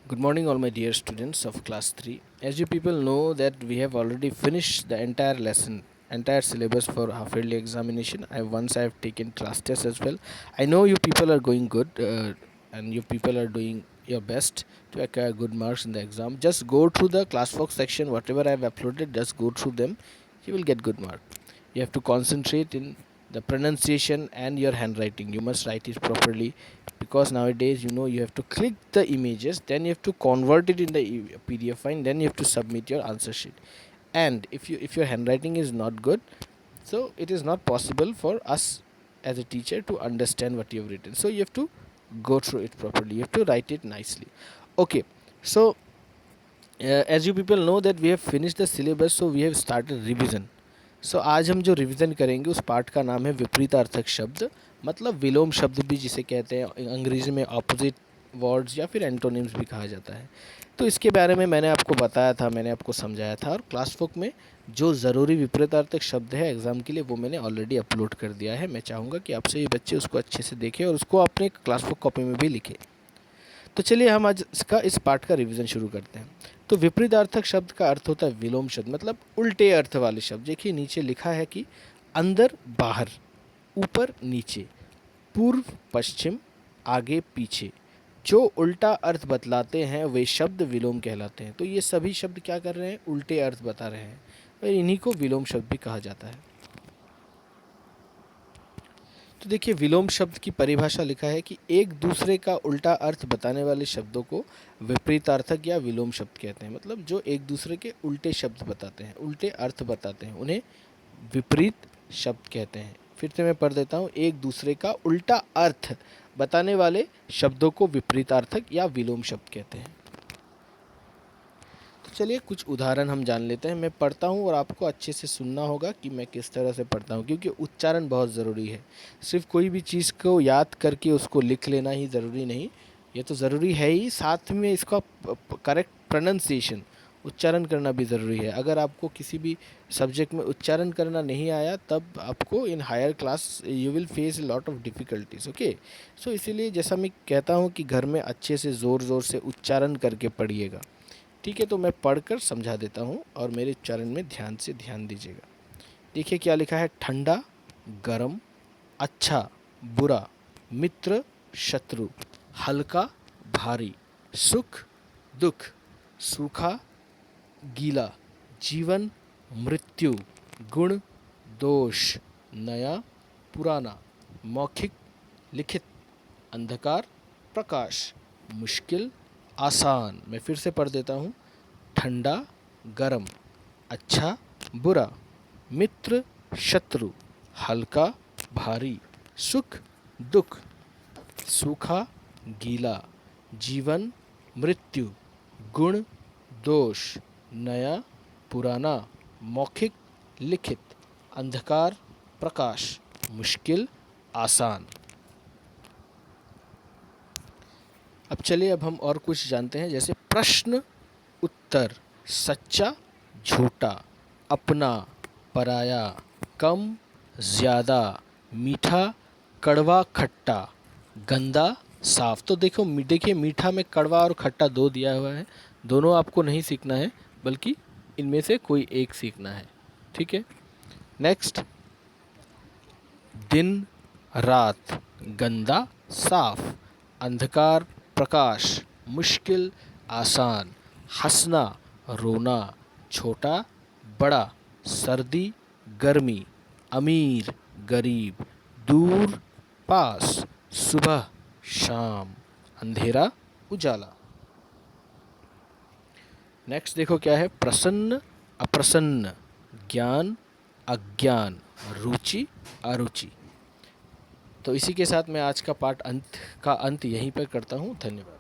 Good morning, all my dear students of class 3. As you people know that we have already finished the entire lesson, entire syllabus for half yearly examination. I have taken class tests as well. I know you people are going good, and you people are doing your best to acquire good marks in the exam. Just go through the classwork section, whatever I have uploaded, just go through them. You will get good mark. You have to concentrate in the pronunciation and your handwriting. You must write it properly, because nowadays you have to click the images, then you have to convert it in the PDF file, then you have to submit your answer sheet. And if your handwriting is not good, so it is not possible for us as a teacher to understand what you have written. So you have to go through it properly, you have to write it nicely. Okay, so as you people know that we have finished the syllabus, so we have started revision. सो आज हम जो revision करेंगे उस part का नाम है विपरीतार्थक शब्द, मतलब विलोम शब्द भी जिसे कहते हैं, अंग्रेजी में ऑपोजिट वर्ड्स या फिर एंटोनिम्स भी कहा जाता है। तो इसके बारे में मैंने आपको बताया था, मैंने आपको समझाया था, और क्लास बुक में जो ज़रूरी विपरीतार्थक शब्द है एग्ज़ाम के लिए वो मैंने ऑलरेडी अपलोड कर दिया है। मैं चाहूँगा कि आपसे ये बच्चे उसको अच्छे से देखें और उसको अपने क्लास बुक कॉपी में भी लिखें। तो चलिए हम आज इस पार्ट का रिवीजन शुरू करते हैं। तो विपरीतार्थक शब्द का अर्थ होता है विलोम शब्द, मतलब उल्टे अर्थ वाले शब्द। देखिए नीचे लिखा है कि अंदर बाहर, ऊपर नीचे, पूर्व पश्चिम, आगे पीछे, जो उल्टा अर्थ बतलाते हैं वे शब्द विलोम कहलाते हैं। तो ये सभी शब्द क्या कर रहे हैं, उल्टे अर्थ बता रहे हैं, और इन्हीं को विलोम शब्द भी कहा जाता है। तो देखिए विलोम शब्द की परिभाषा लिखा है कि एक दूसरे का उल्टा अर्थ बताने वाले शब्दों को विपरीतार्थक या विलोम शब्द कहते हैं। मतलब जो एक दूसरे के उल्टे शब्द बताते हैं, उल्टे अर्थ बताते हैं, उन्हें विपरीत शब्द कहते हैं। फिर से मैं पढ़ देता हूँ, एक दूसरे का उल्टा अर्थ बताने वाले शब्दों को विपरीतार्थक या विलोम शब्द कहते हैं। तो चलिए कुछ उदाहरण हम जान लेते हैं। मैं पढ़ता हूँ और आपको अच्छे से सुनना होगा कि मैं किस तरह से पढ़ता हूँ, क्योंकि उच्चारण बहुत ज़रूरी है। सिर्फ कोई भी चीज़ को याद करके उसको लिख लेना ही ज़रूरी नहीं, ये तो ज़रूरी है ही, साथ में इसका करेक्ट प्रोनाउंसिएशन, उच्चारण करना भी ज़रूरी है। अगर आपको किसी भी सब्जेक्ट में उच्चारण करना नहीं आया, तब आपको in higher class you will face lot of difficulties. Okay, so इसीलिए जैसा मैं कहता हूँ कि घर में अच्छे से ज़ोर ज़ोर से उच्चारण करके पढ़िएगा। ठीक है, तो मैं पढ़कर समझा देता हूँ और मेरे उच्चारण में ध्यान से ध्यान दीजिएगा। देखिए क्या लिखा है, ठंडा, गरम, अच्छा, बुरा, मित्र, शत्रु, हल्का, भारी, सुख, दुख, सूखा, गीला, जीवन, मृत्यु, गुण, दोष, नया, पुराना, मौखिक, लिखित, अंधकार, प्रकाश, मुश्किल, आसान। मैं फिर से पढ़ देता हूँ, ठंडा, गरम, अच्छा, बुरा, मित्र, शत्रु, हल्का, भारी, सुख, दुख, सूखा, गीला, जीवन, मृत्यु, गुण, दोष, नया, पुराना, मौखिक, लिखित, अंधकार, प्रकाश, मुश्किल, आसान। अब चलिए अब हम और कुछ जानते हैं, जैसे प्रश्न, उत्तर, सच्चा, झूठा, अपना, पराया, कम, ज़्यादा, मीठा, कड़वा, खट्टा, गंदा, साफ। तो देखिए मीठा में कड़वा और खट्टा दो दिया हुआ है, दोनों आपको नहीं सीखना है, बल्कि इनमें से कोई एक सीखना है। ठीक है, नेक्स्ट, दिन, रात, गंदा, साफ, अंधकार, प्रकाश, मुश्किल, आसान, हंसना, रोना, छोटा, बड़ा, सर्दी, गर्मी, अमीर, गरीब, दूर, पास, सुबह, शाम, अंधेरा, उजाला। नेक्स्ट देखो क्या है, प्रसन्न, अप्रसन्न, ज्ञान, अज्ञान, रुचि, अरुचि। तो इसी के साथ मैं आज का अंत यहीं पर करता हूँ। धन्यवाद।